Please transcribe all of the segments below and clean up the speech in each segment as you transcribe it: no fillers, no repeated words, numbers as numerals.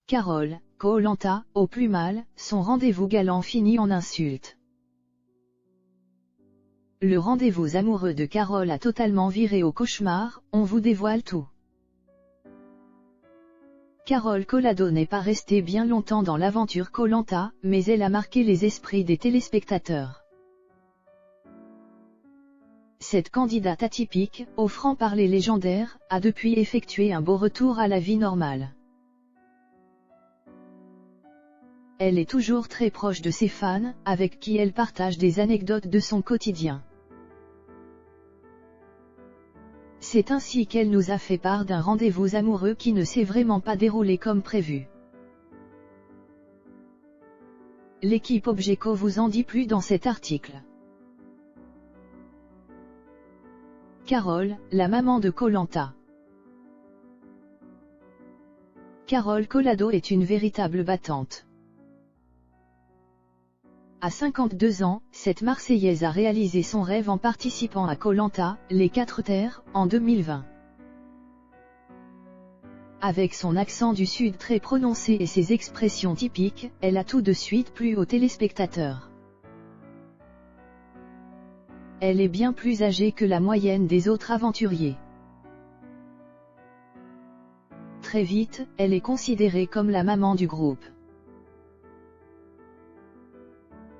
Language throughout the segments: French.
Carole, Koh-Lanta, au plus mal, son rendez-vous galant finit en insulte. Le rendez-vous amoureux de Carole a totalement viré au cauchemar, on vous dévoile tout. Carole Collado n'est pas restée bien longtemps dans l'aventure Koh-Lanta, mais elle a marqué les esprits des téléspectateurs. Cette candidate atypique, au franc-parler légendaire, a depuis effectué un beau retour à la vie normale. Elle est toujours très proche de ses fans, avec qui elle partage des anecdotes de son quotidien. C'est ainsi qu'elle nous a fait part d'un rendez-vous amoureux qui ne s'est vraiment pas déroulé comme prévu. L'équipe Objeco vous en dit plus dans cet article. Carole, la maman de Koh-Lanta. Carole Collado est une véritable battante. À 52 ans, cette Marseillaise a réalisé son rêve en participant à Koh-Lanta, les 4 terres, en 2020. Avec son accent du Sud très prononcé et ses expressions typiques, elle a tout de suite plu aux téléspectateurs. Elle est bien plus âgée que la moyenne des autres aventuriers. Très vite, elle est considérée comme la maman du groupe.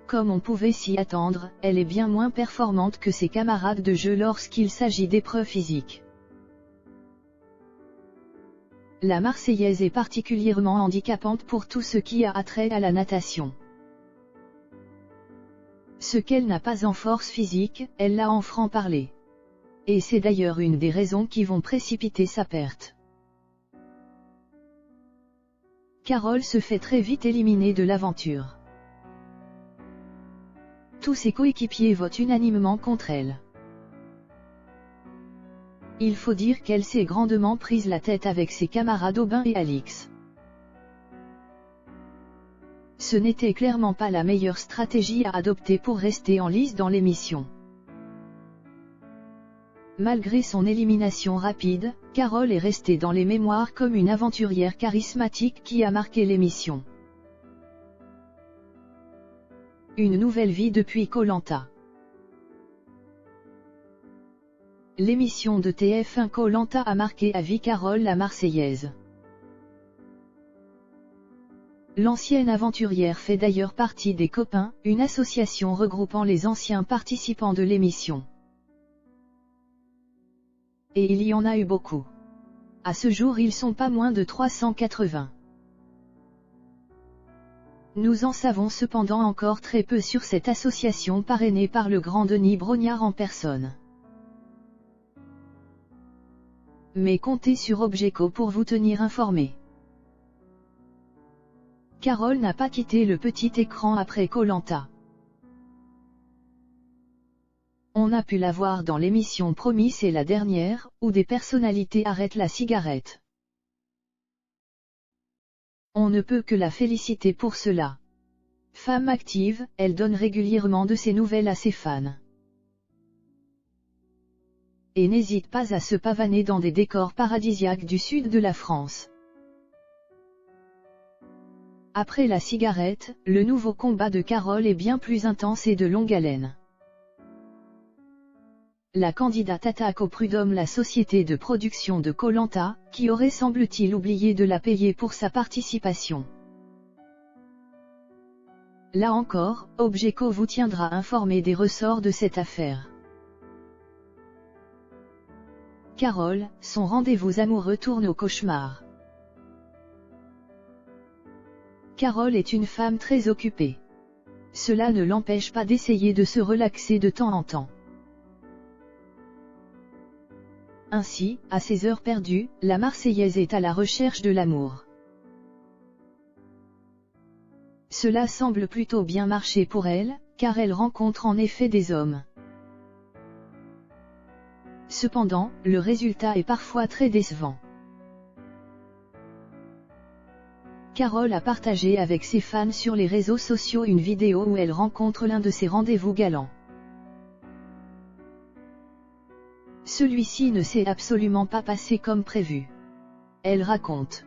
Comme on pouvait s'y attendre, elle est bien moins performante que ses camarades de jeu lorsqu'il s'agit d'épreuves physiques. La Marseillaise est particulièrement handicapante pour tout ce qui a attrait à la natation. Ce qu'elle n'a pas en force physique, elle l'a en franc-parler. Et c'est d'ailleurs une des raisons qui vont précipiter sa perte. Carole se fait très vite éliminer de l'aventure. Tous ses coéquipiers votent unanimement contre elle. Il faut dire qu'elle s'est grandement prise la tête avec ses camarades Aubin et Alix. Ce n'était clairement pas la meilleure stratégie à adopter pour rester en lice dans l'émission. Malgré son élimination rapide, Carole est restée dans les mémoires comme une aventurière charismatique qui a marqué l'émission. Une nouvelle vie depuis Koh-Lanta. L'émission de TF1 Koh-Lanta a marqué à vie Carole la Marseillaise. L'ancienne aventurière fait d'ailleurs partie des Copains, une association regroupant les anciens participants de l'émission. Et il y en a eu beaucoup. À ce jour ils sont pas moins de 380. Nous en savons cependant encore très peu sur cette association parrainée par le grand Denis Brognard en personne. Mais comptez sur Objeco pour vous tenir informé. Carole n'a pas quitté le petit écran après Koh-Lanta. On a pu la voir dans l'émission Promis c'est la dernière, où des personnalités arrêtent la cigarette. On ne peut que la féliciter pour cela. Femme active, elle donne régulièrement de ses nouvelles à ses fans. Et n'hésite pas à se pavaner dans des décors paradisiaques du sud de la France. Après la cigarette, le nouveau combat de Carole est bien plus intense et de longue haleine. La candidate attaque au prud'homme la société de production de Koh-Lanta, qui aurait semble-t-il oublié de la payer pour sa participation. Là encore, Objeco vous tiendra informé des ressorts de cette affaire. Carole, son rendez-vous amoureux tourne au cauchemar. Carole est une femme très occupée. Cela ne l'empêche pas d'essayer de se relaxer de temps en temps. Ainsi, à ses heures perdues, la Marseillaise est à la recherche de l'amour. Cela semble plutôt bien marcher pour elle, car elle rencontre en effet des hommes. Cependant, le résultat est parfois très décevant. Carole a partagé avec ses fans sur les réseaux sociaux une vidéo où elle rencontre l'un de ses rendez-vous galants. Celui-ci ne s'est absolument pas passé comme prévu. Elle raconte.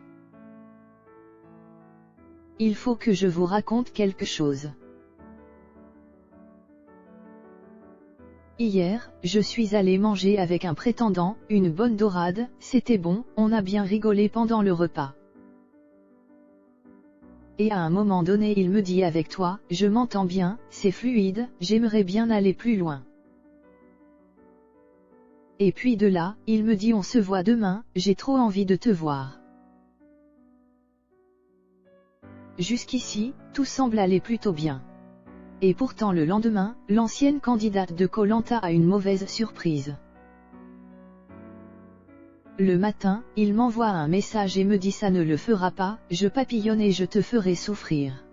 il faut que je vous raconte quelque chose. Hier, je suis allé manger avec un prétendant, une bonne dorade, c'était bon, on a bien rigolé pendant le repas. Et à un moment donné il me dit avec toi, je m'entends bien, c'est fluide, j'aimerais bien aller plus loin. Et puis de là, il me dit on se voit demain, j'ai trop envie de te voir. Jusqu'ici, tout semble aller plutôt bien. Et pourtant le lendemain, l'ancienne candidate de Koh Lanta a une mauvaise surprise. Le matin, il m'envoie un message et me dit ça ne le fera pas, je papillonne et je te ferai souffrir.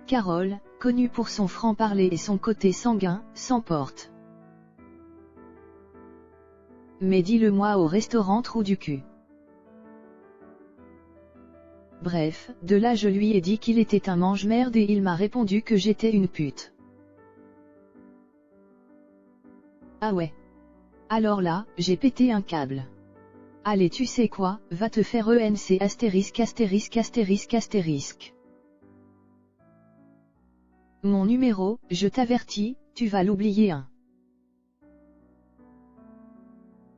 Carole, connue pour son franc-parler et son côté sanguin, s'emporte. Mais dis-le-moi au restaurant Trou du cul. Bref, de là je lui ai dit qu'il était un mange-merde et il m'a répondu que j'étais une pute. Ah ouais. Alors là, j'ai pété un câble. Allez tu sais quoi, va te faire ENC astérisque astérisque astérisque astérisque. Mon numéro, je t'avertis, tu vas l'oublier hein.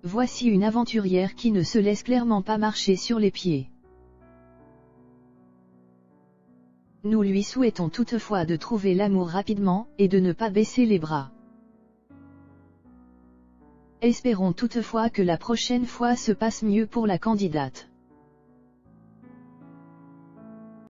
Voici une aventurière qui ne se laisse clairement pas marcher sur les pieds. Nous lui souhaitons toutefois de trouver l'amour rapidement, et de ne pas baisser les bras. Espérons toutefois que la prochaine fois se passe mieux pour la candidate.